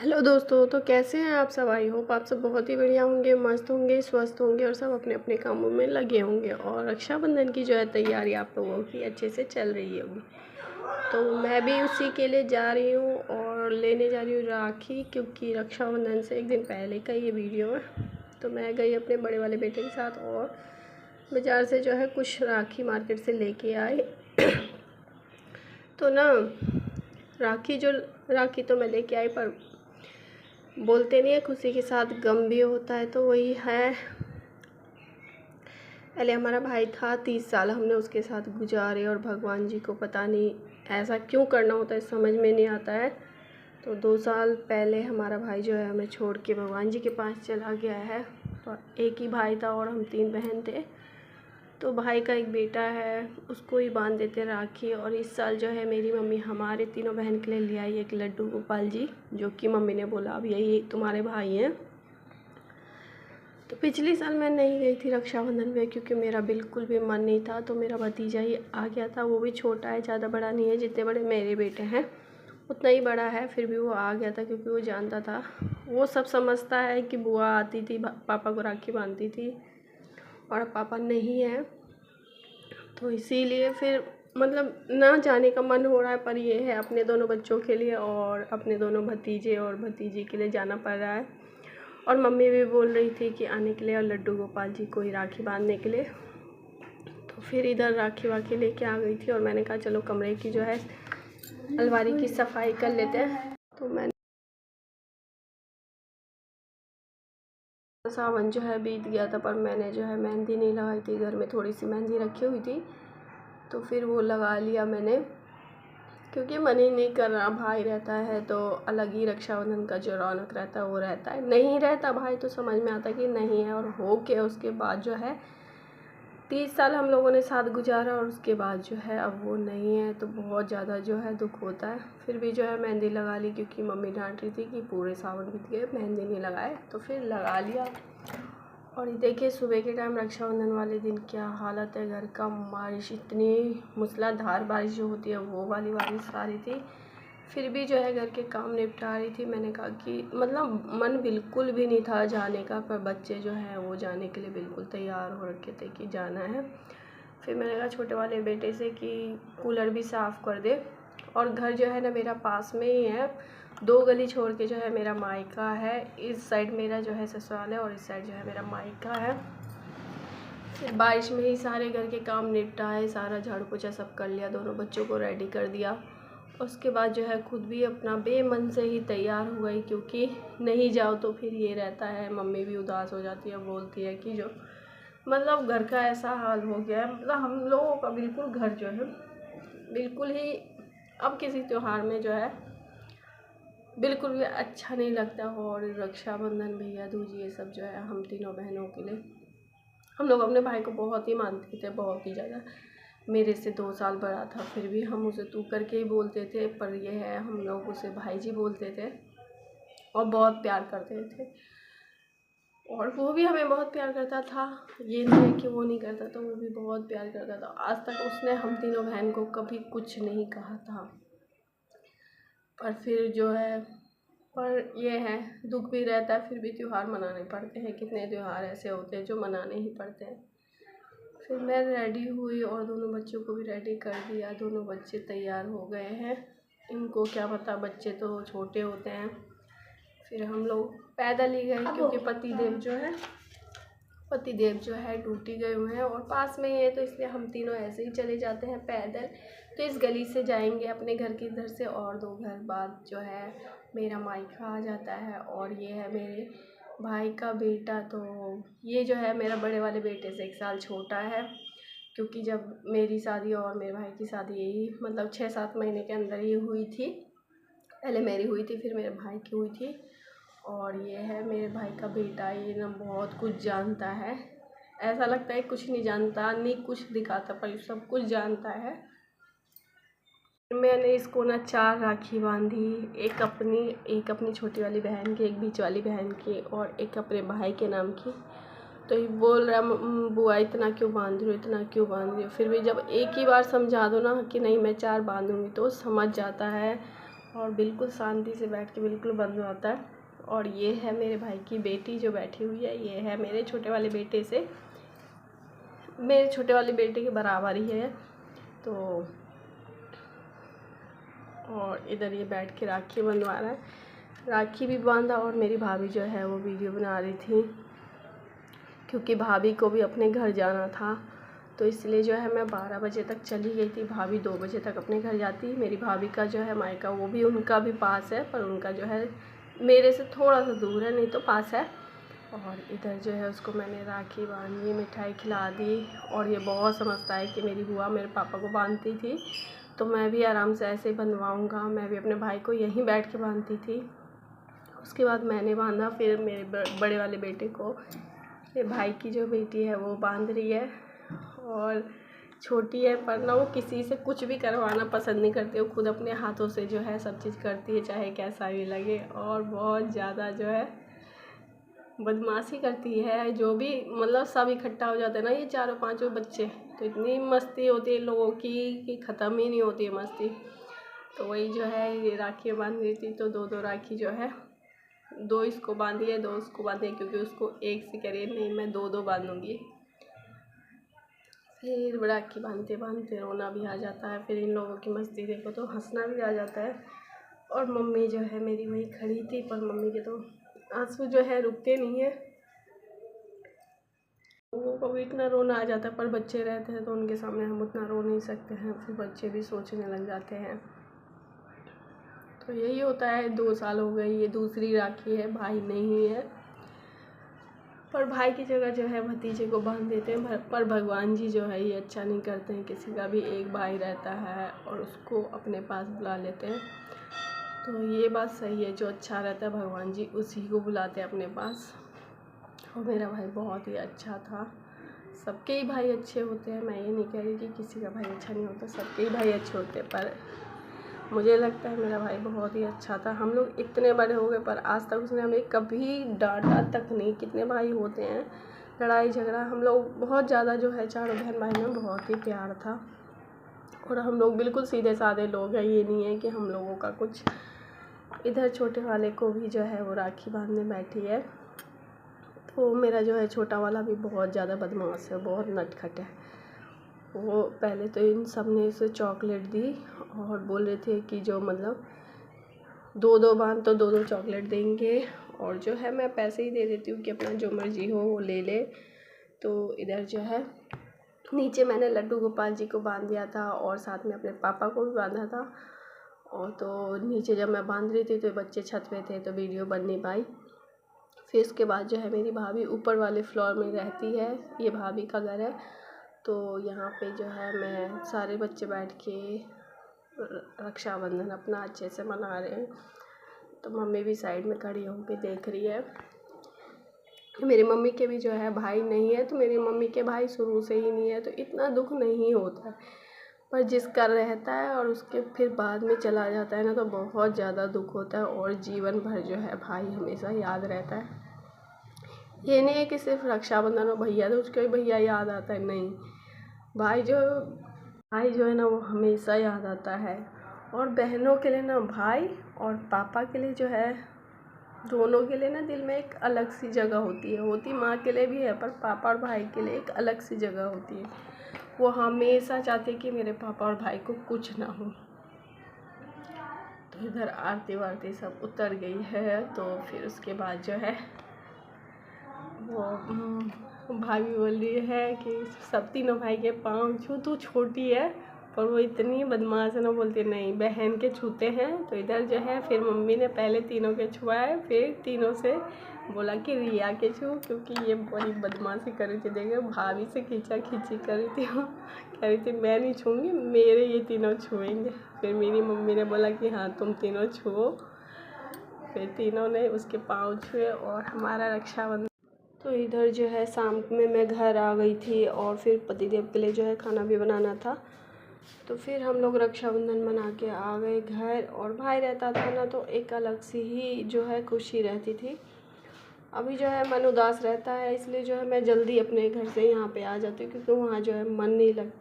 Hello दोस्तों, तो कैसे हैं आप सब। आई होप आप सब बहुत ही बढ़िया होंगे, मस्त होंगे, स्वस्थ होंगे और सब अपने अपने कामों में लगे होंगे। और रक्षाबंधन की जो है तैयारी आप लोगों की अच्छे से चल रही होगी। तो मैं भी उसी के लिए जा रही हूँ और लेने जा रही हूँ राखी, क्योंकि रक्षाबंधन से एक दिन पहले का ये वीडियो है। तो मैं गई अपने बड़े वाले बेटे के साथ और बाज़ार से जो है कुछ राखी मार्केट से लेके आई। तो ना राखी तो मैं लेके आई, पर बोलते नहीं है खुशी के साथ गम भी होता है। तो वही है, पहले हमारा भाई था 30 साल हमने उसके साथ गुजारे, और भगवान जी को पता नहीं ऐसा क्यों करना होता है, समझ में नहीं आता है। तो 2 साल पहले हमारा भाई जो है हमें छोड़ के भगवान जी के पास चला गया है। तो एक ही भाई था और हम 3 बहन थे। तो भाई का एक बेटा है, उसको ही बांध देते राखी। और इस साल जो है मेरी मम्मी हमारे तीनों बहन के लिए ले आई एक लड्डू गोपाल जी, जो कि मम्मी ने बोला अब यही तुम्हारे भाई हैं। तो पिछले साल मैं नहीं गई थी रक्षाबंधन में, क्योंकि मेरा बिल्कुल भी मन नहीं था। तो मेरा भतीजा ही आ गया था, वो भी छोटा है, ज़्यादा बड़ा नहीं है, जितने बड़े मेरे बेटे हैं उतना ही बड़ा है। फिर भी वो आ गया था, क्योंकि वो जानता था, वो सब समझता है कि बुआ आती थी, पापा को राखी बांधती थी, और पापा नहीं है। तो इसीलिए फिर मतलब ना जाने का मन हो रहा है, पर ये है अपने दोनों बच्चों के लिए और अपने दोनों भतीजे और भतीजी के लिए जाना पड़ रहा है। और मम्मी भी बोल रही थी कि आने के लिए और लड्डू गोपाल जी को ही राखी बांधने के लिए। तो फिर इधर राखी वाखी लेके आ गई थी, और मैंने कहा चलो कमरे की जो है अलमारी की सफाई कर लेते हैं। तो मैंने सावन जो है बीत गया था, पर मैंने जो है मेहंदी नहीं लगाई थी। घर में थोड़ी सी मेहंदी रखी हुई थी, तो फिर वो लगा लिया मैंने, क्योंकि मन ही नहीं कर रहा। भाई रहता है तो अलग ही रक्षाबंधन का जो रौनक रहता है वो रहता है, नहीं रहता भाई तो समझ में आता कि नहीं है। और हो के उसके बाद जो है 30 साल हम लोगों ने साथ गुजारा, और उसके बाद जो है अब वो नहीं है, तो बहुत ज़्यादा जो है दुख होता है। फिर भी जो है मेहंदी लगा ली, क्योंकि मम्मी डांट रही थी कि पूरे सावन बीत गए मेहंदी नहीं लगाए, तो फिर लगा लिया। और ये देखिए सुबह के टाइम रक्षाबंधन वाले दिन क्या हालत है घर का। बारिश, इतनी मूसलाधार बारिश जो होती है वो वाली बारिश आ रही थी। फिर भी जो है घर के काम निपटा रही थी। मैंने कहा कि मतलब मन बिल्कुल भी नहीं था जाने का, पर बच्चे जो हैं वो जाने के लिए बिल्कुल तैयार हो रखे थे कि जाना है। फिर मैंने कहा छोटे वाले बेटे से कि कूलर भी साफ़ कर दे। और घर जो है ना मेरा पास में ही है, 2 गली छोड़ के जो है मेरा मायका है। इस साइड मेरा जो है ससुराल है और इस साइड जो है मेरा मायका है। फिर बारिश में ही सारे घर के काम निपटाए, सारा झाड़ू पोछा सब कर लिया, दोनों बच्चों को रेडी कर दिया। उसके बाद जो है खुद भी अपना बेमन से ही तैयार हो गई, क्योंकि नहीं जाओ तो फिर ये रहता है, मम्मी भी उदास हो जाती है, बोलती है कि जो मतलब घर का ऐसा हाल हो गया है। मतलब हम लोगों का बिल्कुल घर जो है बिल्कुल ही अब किसी त्यौहार में जो है बिल्कुल भी अच्छा नहीं लगता। और रक्षाबंधन, भैया दूज, ये सब जो है हम तीनों बहनों के लिए, हम लोग अपने भाई को बहुत ही मानते थे, बहुत ही ज़्यादा। मेरे से 2 साल बड़ा था, फिर भी हम उसे तू करके ही बोलते थे, पर यह है हम लोग उसे भाई जी बोलते थे और बहुत प्यार करते थे। और वो भी हमें बहुत प्यार करता था, ये नहीं है कि वो नहीं करता था, वो भी बहुत प्यार करता था। आज तक उसने हम तीनों बहन को कभी कुछ नहीं कहा था। पर फिर जो है, पर ये है दुख भी रहता है, फिर भी त्यौहार मनाने पड़ते हैं। कितने त्यौहार ऐसे होते हैं जो मनाने ही पड़ते हैं। फिर मैं रेडी हुई और दोनों बच्चों को भी रेडी कर दिया। दोनों बच्चे तैयार हो गए हैं, इनको क्या पता, बच्चे तो छोटे होते हैं। फिर हम लोग पैदल ही गए, क्योंकि पतिदेव जो है ड्यूटी गए हुए हैं और पास में ही है, तो इसलिए हम तीनों ऐसे ही चले जाते हैं पैदल। तो इस गली से जाएंगे अपने घर की इधर से, और 2 घर बाद जो है मेरा मायका आ जाता है। और ये है मेरे भाई का बेटा। तो ये जो है मेरा बड़े वाले बेटे से 1 साल छोटा है, क्योंकि जब मेरी शादी और मेरे भाई की शादी यही मतलब 6-7 महीने के अंदर ही हुई थी। पहले मेरी हुई थी, फिर मेरे भाई की हुई थी। और ये है मेरे भाई का बेटा, ये ना बहुत कुछ जानता है। ऐसा लगता है कुछ नहीं जानता, नहीं कुछ दिखाता, पर सब कुछ जानता है। मैंने इसको ना 4 राखी बांधी, एक अपनी छोटी वाली बहन की, एक बीच वाली बहन की, और एक अपने भाई के नाम की। तो ये बोल रहा बुआ इतना क्यों बांध रही हो, इतना क्यों बांध रही हो। फिर भी जब एक ही बार समझा दो ना कि नहीं मैं 4 बांधूंगी, तो समझ जाता है और बिल्कुल शांति से बैठ के बिल्कुल बंद होता है। और ये है मेरे भाई की बेटी जो बैठी हुई है, ये है मेरे छोटे वाले बेटे के बराबर ही है। तो और इधर ये बैठ के राखी बंधवा रहा है, राखी भी बांधा। और मेरी भाभी जो है वो वीडियो बना रही थी, क्योंकि भाभी को भी अपने घर जाना था, तो इसलिए जो है मैं 12 बजे तक चली गई थी। भाभी 2 बजे तक अपने घर जाती है। मेरी भाभी का जो है मायका वो भी उनका भी पास है, पर उनका जो है मेरे से थोड़ा सा दूर है, नहीं तो पास है। और इधर जो है उसको मैंने राखी बांधी, मिठाई खिला दी। और ये बहुत समझता है कि मेरी बुआ मेरे पापा को बांधती थी, तो मैं भी आराम से ऐसे ही बंधवाऊँगा। मैं भी अपने भाई को यहीं बैठ के बांधती थी। उसके बाद मैंने बांधा, फिर मेरे बड़े वाले बेटे को, मेरे भाई की जो बेटी है वो बांध रही है। और छोटी है पर ना वो किसी से कुछ भी करवाना पसंद नहीं करती, वो खुद अपने हाथों से जो है सब चीज़ करती है, चाहे कैसा भी लगे। और बहुत ज़्यादा जो है बदमाशी करती है। जो भी मतलब सब इकट्ठा हो जाते हैं ना, ये 4-5 बच्चे, तो इतनी मस्ती होती है इन लोगों की कि ख़त्म ही नहीं होती है मस्ती। तो वही जो है ये राखी बांध रही थी, तो 2-2 राखी जो है, 2 इसको बांधी है, 2 उसको बांधी है, क्योंकि उसको एक से कह रही है नहीं मैं 2-2 बांधूँगी। फिर राखी बांधते बांधते रोना भी आ जाता है, फिर इन लोगों की मस्ती देखो तो हंसना भी आ जाता है। और मम्मी जो है मेरी वही खड़ी थी, पर मम्मी के तो आंसू जो है रुकते नहीं है। लोगों को भी इतना रोना आ जाता है, पर बच्चे रहते हैं तो उनके सामने हम उतना रो नहीं सकते हैं, फिर बच्चे भी सोचने लग जाते हैं। तो यही होता है। 2 साल हो गई, ये दूसरी राखी है, भाई नहीं है, पर भाई की जगह जो है भतीजे को बांध देते हैं। पर भगवान जी जो है ये अच्छा नहीं करते हैं, किसी का भी एक भाई रहता है और उसको अपने पास बुला लेते हैं। तो ये बात सही है, जो अच्छा रहता है भगवान जी उसी को बुलाते हैं अपने पास। और मेरा भाई बहुत ही अच्छा था। सबके ही भाई अच्छे होते हैं, मैं ये नहीं कह रही कि किसी का भाई अच्छा नहीं होता, सबके ही भाई अच्छे होते हैं, पर मुझे लगता है मेरा भाई बहुत ही अच्छा था। हम लोग इतने बड़े हो गए पर आज तक उसने हमें कभी डांटा तक नहीं। कितने भाई होते हैं, लड़ाई झगड़ा, हम लोग बहुत ज़्यादा जो है 4 बहन भाई में बहुत ही प्यार था। और हम लोग बिल्कुल सीधे साधे लोग हैं, ये नहीं है कि हम लोगों का कुछ। इधर छोटे वाले को भी जो है वो राखी बांधने बैठी है, तो मेरा जो है छोटा वाला भी बहुत ज़्यादा बदमाश है, बहुत नटखट है। वो पहले तो इन सब ने उसे चॉकलेट दी और बोल रहे थे कि जो मतलब 2-2 बांध तो 2-2 चॉकलेट देंगे, और जो है मैं पैसे ही दे देती हूँ कि अपना जो मर्जी हो वो ले ले। तो इधर जो है नीचे मैंने लड्डू गोपाल जी को बांध दिया था और साथ में अपने पापा को भी बांधा था। और तो नीचे जब मैं बांध रही थी तो बच्चे छत पे थे, तो वीडियो बन नहीं पाई। फिर उसके बाद जो है मेरी भाभी ऊपर वाले फ्लोर में रहती है, ये भाभी का घर है। तो यहाँ पे जो है मैं सारे बच्चे बैठ के रक्षाबंधन अपना अच्छे से मना रहे हैं। तो मम्मी भी साइड में खड़ी होकर देख रही है। मेरी मम्मी के भी जो है भाई नहीं है, तो मेरी मम्मी के भाई शुरू से ही नहीं है, तो इतना दुख नहीं होता है। पर जिसका रहता है और उसके फिर बाद में चला जाता है ना, तो बहुत ज़्यादा दुख होता है। और जीवन भर जो है भाई हमेशा याद रहता है। ये नहीं है कि सिर्फ रक्षाबंधन और भैया तो उसको ही भैया याद आता है, नहीं, भाई जो है ना वो हमेशा याद आता है। और बहनों के लिए ना भाई और पापा के लिए जो है, दोनों के लिए ना दिल में एक अलग सी जगह होती माँ के लिए भी है, पर पापा और भाई के लिए एक अलग सी जगह होती है। वो हमेशा चाहते हैं कि मेरे पापा और भाई को कुछ ना हो। तो इधर आरती वारती सब उतर गई है, तो फिर उसके बाद जो है वो भाभी बोल रही है कि सब तीनों भाई के पाँव छू, तू छोटी है, पर वो इतनी बदमाश है ना, बोलती नहीं बहन के छूते हैं। तो इधर जो है फिर मम्मी ने पहले तीनों के छुआए, फिर तीनों से बोला कि रिया के छू, क्योंकि ये बड़ी बदमाशी कर रही थी। देखो भाभी से खींचा खींची कर रही थी, कह रही थी मैं नहीं छूँगी, मेरे ये तीनों छुएंगे। फिर मेरी मम्मी ने बोला कि हाँ तुम तीनों छुओ। फिर तीनों ने उसके पाँव छुए और हमारा रक्षाबंधन। तो इधर जो है शाम में मैं घर आ गई थी और फिर पतिदेव के लिए जो है खाना भी बनाना था। तो फिर हम लोग रक्षाबंधन मना के आ गए घर। और भाई रहता था ना, तो एक अलग सी ही जो है खुशी रहती थी। अभी जो है मन उदास रहता है, इसलिए जो है मैं जल्दी अपने घर से यहाँ पे आ जाती हूँ, क्योंकि वहाँ जो है मन नहीं लगता।